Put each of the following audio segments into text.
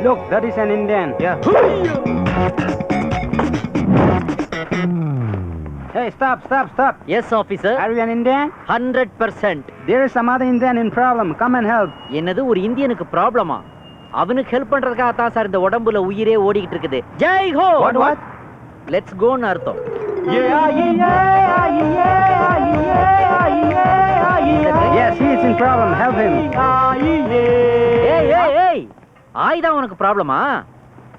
Look, that is an Indian. Yeah. Hey, stop. Yes, officer. Are you an Indian? 100%. There is some other Indian in problem. Come and help. என்னது ஒரு இந்தியனுக்கு ப்ராப்ளமா? அவனுக்கு help பண்றதுக்காக தான் sir இந்த உடம்புல உயிரே ஓடிக்கிட்டு இருக்குது. ஜெய் ஹோ. What? லெட்ஸ் கோன்னு அர்த்தம். Yes, he is in problem. Help him. ஏய் ஆய் தான் உனக்கு ப்ராப்ளமா?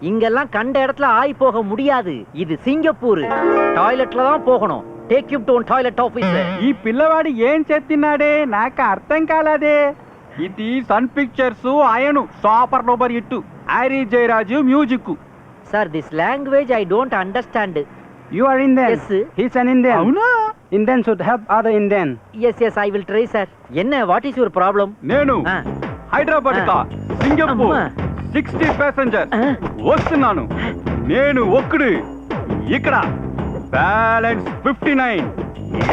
இங்கெல்லாம் கண்ட இடத்துல ஆய் போக முடியாது. இது சிங்கப்பூர். టాయిలెట్ல தான் పోகணும். Take you to toilet officer. ఈ పిల్లవాడు ఏం చెప్తున్నాడే నాకు అర్థం కాలేదే. ఇది సన్ పిక్చర్స్ ఆయను super duper hit Harris Jayaraj music. Sir this language I don't understand. You are Indian. Yes. He is an Indian. అవునా? Indian should help other Indian. Yes, I will try, sir. என்ன వాట్ ఈస్ యువర్ ప్రాబ్లం? నేను హైదరాబాద్ కా Singapore 60 passenger వస్తున్నాను. నేను ఒక్కడు ఇక్కడ balance 59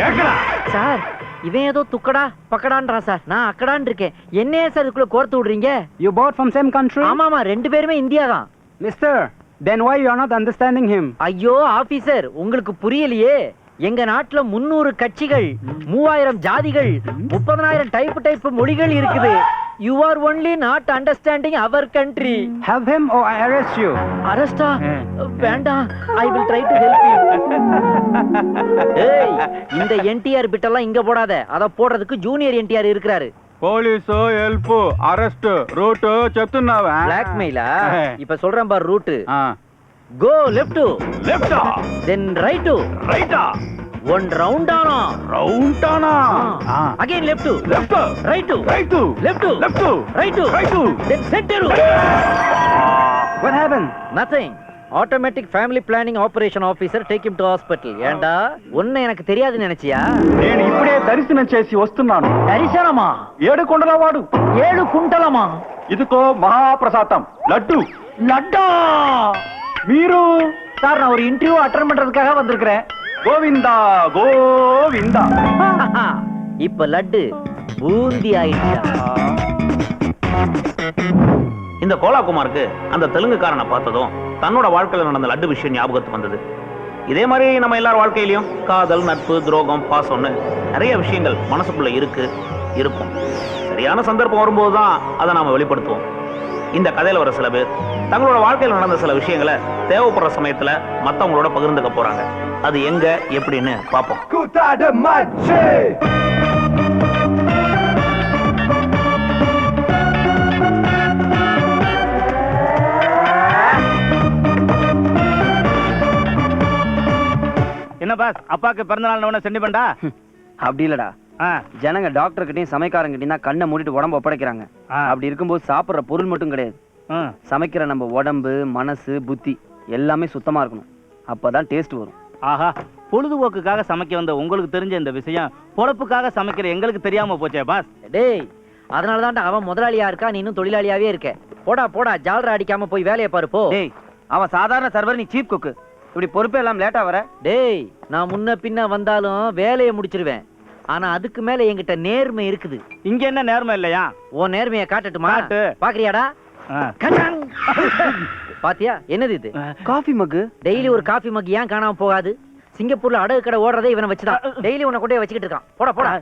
ఎక్కడ? Sir இவன் ஏதோ துக்கடா பக்கடான்றான் சார். நான் அக்கடான் இருக்கேன். என்னையே சார் இதுக்குள்ள கோர்த்து விடுறீங்க? You both from same country? ஆமாமா ரெண்டு பேருமே இந்தியா தான். Mister, then why you are not understanding him? ஐயோ ஆபீசர் உங்களுக்கு புரியலையே. எங்க நாட்டுல 300 கட்சிகள் 3000 ஜாதிகள் 30000 டைப் மொழிகள் இருக்குது. You are only not understanding our country. Help him or I arrest you. அரஸ்டா? வேண்டாம். I will try to help you. ஏய் இந்த என்டிஆர் பிட்டெல்லாம் இங்க போடாத. அத போடுறதுக்கு ஜூனியர் என்டிஆர் இருக்கிறாரு. போலீஸ் ஹெல்ப் అరెస్ట్ రూట్ చెప్తున్నావా? blackmail-ஆ? இப்ப சொல்றேன் பார் root. Go left. Then right. One round ஆனா. Again left. Right. Left. Right. Then center. What happened? Nothing. Automatic family planning operation officer take him to hospital. ஏண்டா ஒண்ணு எனக்கு தெரியாதுன்னு நினைச்சியா? నేను ఇప్పుడే దర్శనం చేసి వస్తున్నాను. దర్శనమా? 7 కుండలవాడు. 7 కుంటలమా? ఇదికో మహాప్రసాదం లడ్డు. லட்டா? మీరు? சார் நான் ஒரு இன்டர்வியூ அட்டெண்ட் பண்றதுக்காக வந்திருக்கேன். గోవిందా గోవిందా. இப்ப லட்டு பூந்தி ஆயிடுச்சா? இந்த கோலாகுமாருக்கு அந்த தெலுங்குக்காரனை பார்த்ததும் தன்னோட வாழ்க்கையில் நடந்த லட்டு விஷயம் ஞாபகத்துக்கு வந்தது. இதே மாதிரி நம்ம எல்லார் வாழ்க்கையிலையும் காதல், நட்பு, துரோகம், பாசம்னு நிறைய விஷயங்கள் மனசுக்குள்ள இருக்கும். சரியான சந்தர்ப்பம் வரும்போது தான் அதை நாம வெளிப்படுத்துவோம். இந்த கதையில வர சில பேர் தங்களோட வாழ்க்கையில் நடந்த சில விஷயங்களை தேவைப்படுற சமயத்துல மத்தவங்களோட பகிர்ந்துக்க போறாங்க. அது எங்க எப்படின்னு பார்ப்போம். என்ன பாஸ், அப்பாக்கு பிறந்த நாள் சென்டிமெண்டா? அப்படி இல்லடா. ஜனங்க டாக்டர் கிட்டையும் சமைக்காரங்கிட்டையும் தான் கண்ணை மூடிட்டு உடம்பு ஒப்படைக்கிறாங்க. அப்படி இருக்கும்போது சாப்பிட்ற பொருள் மட்டும் கிடையாது, சமைக்கிற நம்ம உடம்பு, மனசு, புத்தி எல்லாமே சுத்தமா இருக்கணும். அப்பதான் டேஸ்ட் வரும். ஆஹா, பொழுதுபோக்குக்காக சமைக்க வந்த உங்களுக்கு தெரிஞ்ச இந்த விஷயம் பொழப்புக்காக சமைக்கிற எங்களுக்கு தெரியாம போச்சே பாஸ். டேய் அதனாலதான் அவன் முதலாளியா இருக்கா, நீ இன்னும் தொழிலாளியாவே இருக்க. போடா ஜாலரா அடிக்காம போய் வேலையை பாரு போ. டேய் அவன் சாதாரண சர்வர், நீ சீப் குக்கு. இப்படி பொறுப்பே எல்லாம் லேட்டா வர. டேய் நான் முன்ன பின்ன வந்தாலும் வேலையை முடிச்சிருவேன். ஆனா அதுக்கு மேல என்கிட்ட நேர்மை இருக்குது. இங்க என்ன நேர்மை இல்லையா? உன் நேர்மையை காட்டட்டுமா? பாக்குறியாடா? பாத்தியா என்னது இது? காஃபி மக்கு. டெய்லி ஒரு காஃபி மக் ஏன் காணாம போகாது? சிங்கப்பூர்ல அடகு கடை ஓடுறதே இவனை வச்சுதான். டெய்லி உன்னை கொண்டே வச்சுக்கிட்டு இருக்கான். போடா.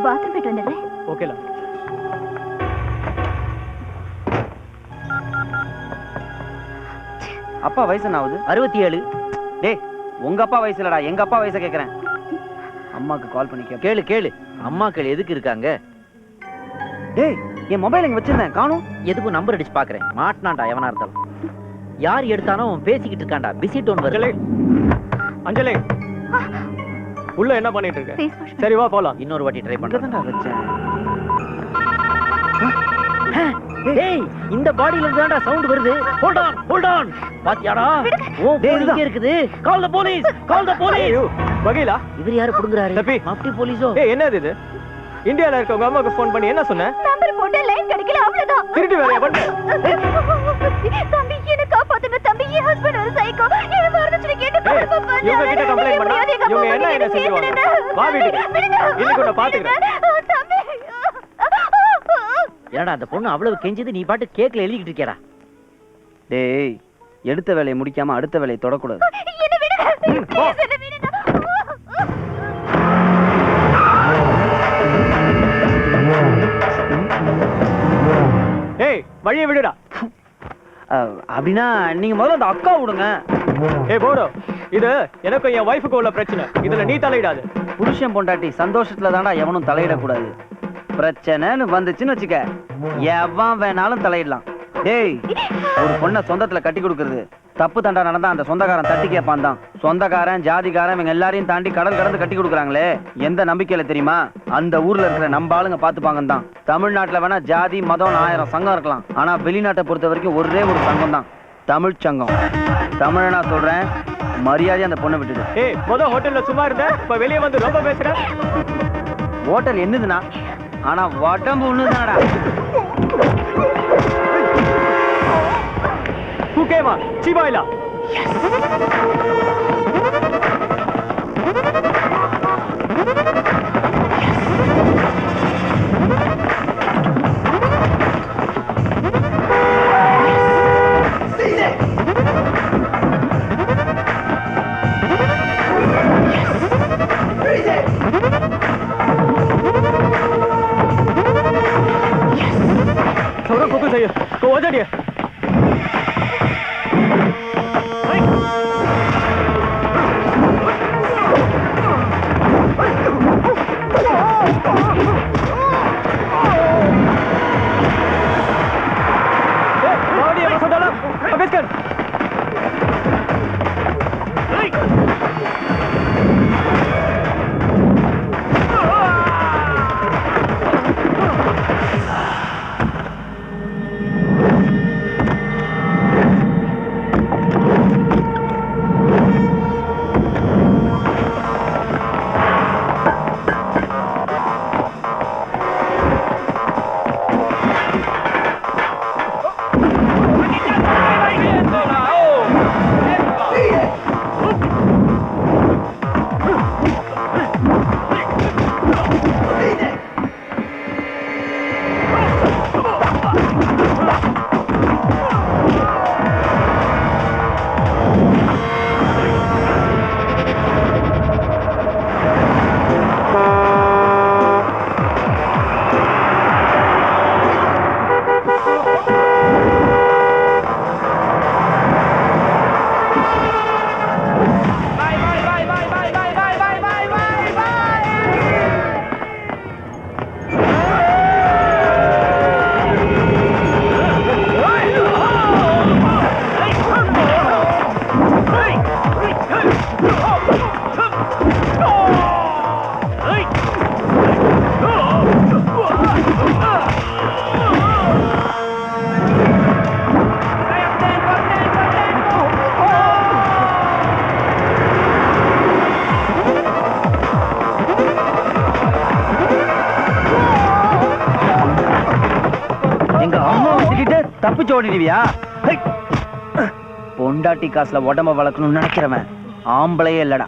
பாத்ரூம் போயிட்டு வந்துடுறேன். ஓகேல. அப்பா வயசு என்ன ஆகுது? 67. டேய் உங்க அப்பா வயசு இல்லடா, எங்க அப்பா வயசை கேக்குறேன். அம்மாக்கு கால் பண்ணி கேளு. அம்மாக்கள் எதுக்கு இருக்காங்க? டேய் என் மொபைல் எங்க வச்சிருந்தேன், காணோம். எதுக்கும் நம்பர் அடிச்சு பாக்குறேன். மாட்டினான்டா எவனா இருந்தாலும். யார் எடுத்தானோ அவன் பேசிக்கிட்டு இருக்கான்டா. பிஸி டோன் வருது. அஞ்சலி உள்ள என்ன பண்ணிட்டு இருக்க? சரி வா போலாம். இன்னொரு வாட்டி ட்ரை பண்றேன்டா. வச்சேன். டேய் இந்த பாடியில இருந்து தான்டா சவுண்ட் வருது. Hold on. பாத்தியாடா? ஓ போன் இங்க இருக்குது. கால் தி போலீஸ். வகையிலா இவர் யாரு புடுங்கறாரு? மப்டி போலீஸோ? ஏய் என்னது இது? இந்தியால இருக்க உங்க அம்மாக்கு ஃபோன் பண்ணி என்ன சொன்ன? நம்பர் போட்டு லைன் கிடைக்கல, அவ்வளவுதான். திருட்டு வேலையா பண்ணு? தம்பி என்ன காப்பாத்துங்க தம்பி, என் ஹஸ்பண்ட் ஒரு சைக்கோ. என்ன வரதுச்சு கேட்டு பாருங்க. இவங்க கிட்ட கம்ப்ளைன்ட் பண்ணா இவங்க என்ன என்ன செஞ்சிருவாங்க. வா வீட்டுக்கு, இன்னைக்கு உன்னை பாத்துக்கிறேன். ஏடா அந்த பொண்ணு அவ்வளவு கெஞ்சது, நீ பாட்டு கேக்ல எழுதிக்கிட்டு இருக்கியடா. டேய், எடுத்த வேலையை முடிக்காம அடுத்த வேலையை தொடக்கூடாது. ஏய், வழியை விடுடா. அப்படின்னா நீங்க முதல்ல அந்த அக்கா விடுங்க. ஏய் போடோ, இது எனக்கு என் வைஃபுக்கு உள்ள பிரச்சனை, இதுல நீ தலையிடாது. புருஷன் பொண்டாட்டி சந்தோஷத்துல தான்டா எவனும் தலையிடக்கூடாது. பிரச்சனைன்னு வந்துச்சுன்னு வச்சுக்க, எவன் வேணாலும் தலையிடலாம். டேய், ஒரு பொண்ணை சொந்தத்துல கட்டி கொடுக்கறது தப்பு தண்டா நடந்தா அந்த சொந்தக்காரன் தட்டி கேட்பான் தான். சொந்தக்காரன் ஜாதிக்காரன் இவங்க எல்லாரையும் தாண்டி கடல் கடந்து கட்டி கொடுக்குறாங்களே, எந்த நம்பிக்கையில தெரியுமா? அந்த ஊர்ல இருக்கிற நம்ம ஆளுங்க பாத்துப்பாங்கன்னு தான். தமிழ்நாட்டுல வேணா ஜாதி மதம் 1000 சங்கம் இருக்கலாம், ஆனா வெளிநாட்டை பொறுத்த வரைக்கும் ஒரே ஒரு சங்கம் தான், தமிழ் சங்கம். தமிழ நான் சொல்றேன், மரியாதை அந்த பொண்ணை விட்டுடு. ஏய், முதல் ஹோட்டல்ல சும்மா இருந்த, இப்ப வெளியே வந்து ரொம்ப பேசுற. ஹோட்டல் என்னதுன்னா, ஆனா உடம்பு ஒண்ணுதானடா. ஓகேமா, சிவாயிலா. थोड़ा फोकस है, तो हो जाए. தப்பிச்சு ஓடிடுவியா? பொண்டாட்டி காசுல உடம்ப வளர்க்கணும்னு நினைக்கிறவன் ஆம்பளையே இல்லடா.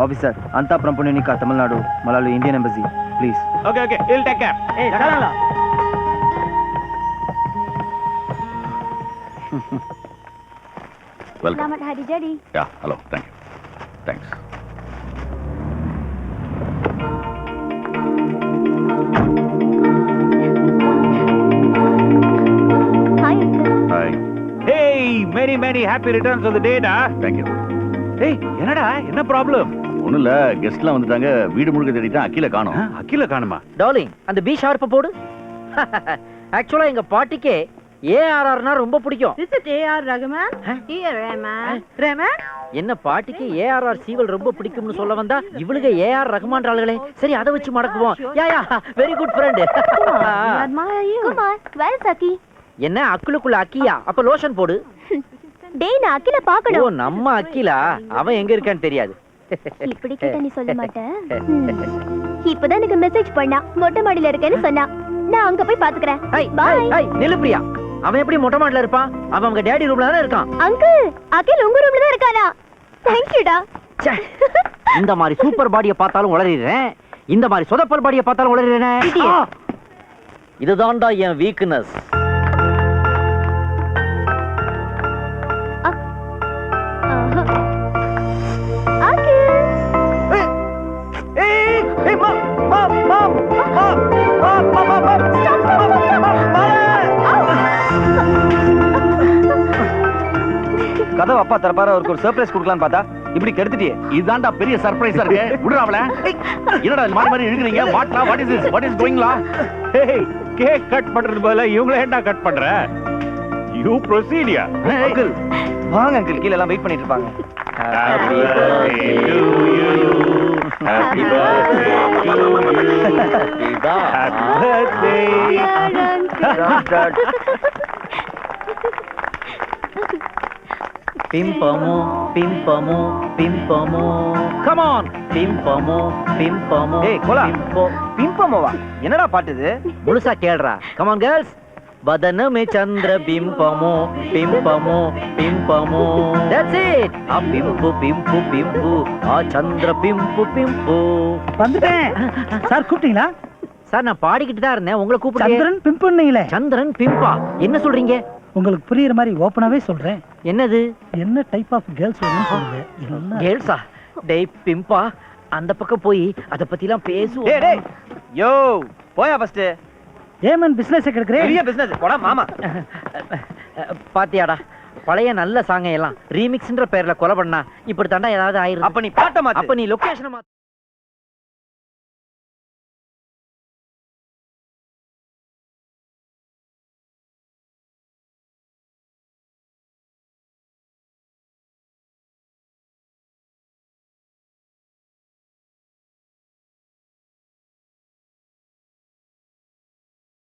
ஆபீசர், अंतापुरम पुणेनिका तमिलनाडु मलालू Indian embassy please. Okay okay, will take care. ए चला. Welcome. Selamat hari jadi. Yeah, hello. Thank you. Thanks. Hi uncle. Hi. Hey, many happy returns of the day da. Thank you. ஏய், என்னடா, என்ன problem? ஒண்ணும் இல்ல, கெஸ்ட்லாம் வந்துட்டாங்க, வீடு முழுக்க தேடிட்டான், அகில காணோம். அகில காணுமா? டார்லிங், அந்த பி ஷார்ப்பை போடு. ஆக்சுவலா எங்க பாட்டிக்கே ஏஆர்ஆர்னா ரொம்ப பிடிக்கும். Is it A.R. Rahman? Here, Rahman. Rahman? என்ன பாட்டிக்கு ஏஆர்ஆர் சீவல் ரொம்ப பிடிக்கும்னு சொல்ல வந்தா இவளுக்கு ஏஆர் ரஹ்மான்றாளே. சரி, அதை வச்சு மடக்குவோம். Yeah very good friend. Admire you. Come on, where is Aki? என்ன அக்கிலுக்குள்ள அக்கியா? அப்ப லோஷன் போடு. டேய், நான் அகில ஓ, பார்க்கணும். நம்ம அக்கிலா? அவன் எங்க இருக்கான்னு தெரியாது. இப்படி கேட்டா நீ சொல்ல மாட்டேன். இப்பதான் எனக்கு மெசேஜ் பண்ணா, மொட்டை மாடியில இருக்கேன்னு சொன்னா. நான் அங்க போய் பாத்துக்கறேன். பை. நில்லு பிரியா. அவன் எப்படி மொட்டை மாடில இருப்பான்? அவன் அவங்க டேடி ரூம்ல தானே இருக்கான். அங்கிள், அகில் உங்க ரூம்ல தான் இருக்கானா? தேங்க்யூடா. ச்சே, இந்த மாதிரி சூப்பர் பாடியை பார்த்தாலும் உளறிடுறேன், இந்த மாதிரி சொதப்பல் பாடியை பார்த்தாலும் உளறிடுறேன். இதுதான்டா என் வீக்னஸ். கதவு அப்பா தரப்பாரு அவருக்கு ஒரு சர்ப்ரைஸ் கொடுக்கலான்னு பார்த்தா இப்படி கெடுத்துட்டியே. இதான்டா பெரிய சர்ப்ரைஸா இருக்கு. விடுறாவல என்னடா இது மாறி மாறி இழுக்குறீங்க? What is this? What is கோயிங்லா? கேக் கட் பண்றது பதிலா இவங்கள ஏன்டா கட் பண்ற? யூ ப்ரொசீடியா? அங்கிள் வாங்க அங்கிள், கீழ எல்லாம் வெயிட் பண்ணிட்டு இருப்பாங்க. Happy birthday to you. Happy birthday to you. Happy birthday. பிம்பமோ பிம்பமோ பிம்பமோ, கம் ஆன் பிம்பமோ பிம்பமோ. ஏய் கோலா, பிம்பமோவா? என்னடா பாட்டு இது? முழுசா கேளுடா. Come on girls. வதனமே சந்திர பிம்பமோ பிம்பமோ பிம்பமோ. That's it. ஆ பிம்பு பிம்பு பிம்பு, ஆ சந்திர பிம்பு பிம்பு. வந்துட்டேன் சார். கூப்பிட்டீங்களா சார்? நான் பாடிக்கிட்டு தான் இருந்தேன், உங்களை கூப்பிட்டு. சந்திரன் பிம்புன்னீங்களே. சந்திரன் பிம்பா? என்ன சொல்றீங்க? உங்களுக்கு புரியுற மாதிரி ஓப்பனாவே சொல்றேன். என்னது? என்ன டைப் ஆஃப் கேர்ள்ஸ் வேணும்னு சொல்லுங்க. எல்லாம் கேர்ள்ஸா? டேய் பிம்பா, அந்த பக்கம் போய் அத பத்திலாம் டேய் பேசுவோம். டேய் யோ போயா ஃபர்ஸ்ட். Yemen business கெடுக்கிறேன். பெரிய பிசினஸ் போடா மாமா. பாத்தியாடா, பழைய நல்ல சாங்க எல்லாம் ரீமிக்ஸ்ன்ற பேர்ல கொலை பண்ணா இப்படி தாண்டா ஏதாவது ஆயிரும். அப்ப நீ பாட்ட மாத்து. அப்ப நீ லொகேஷன்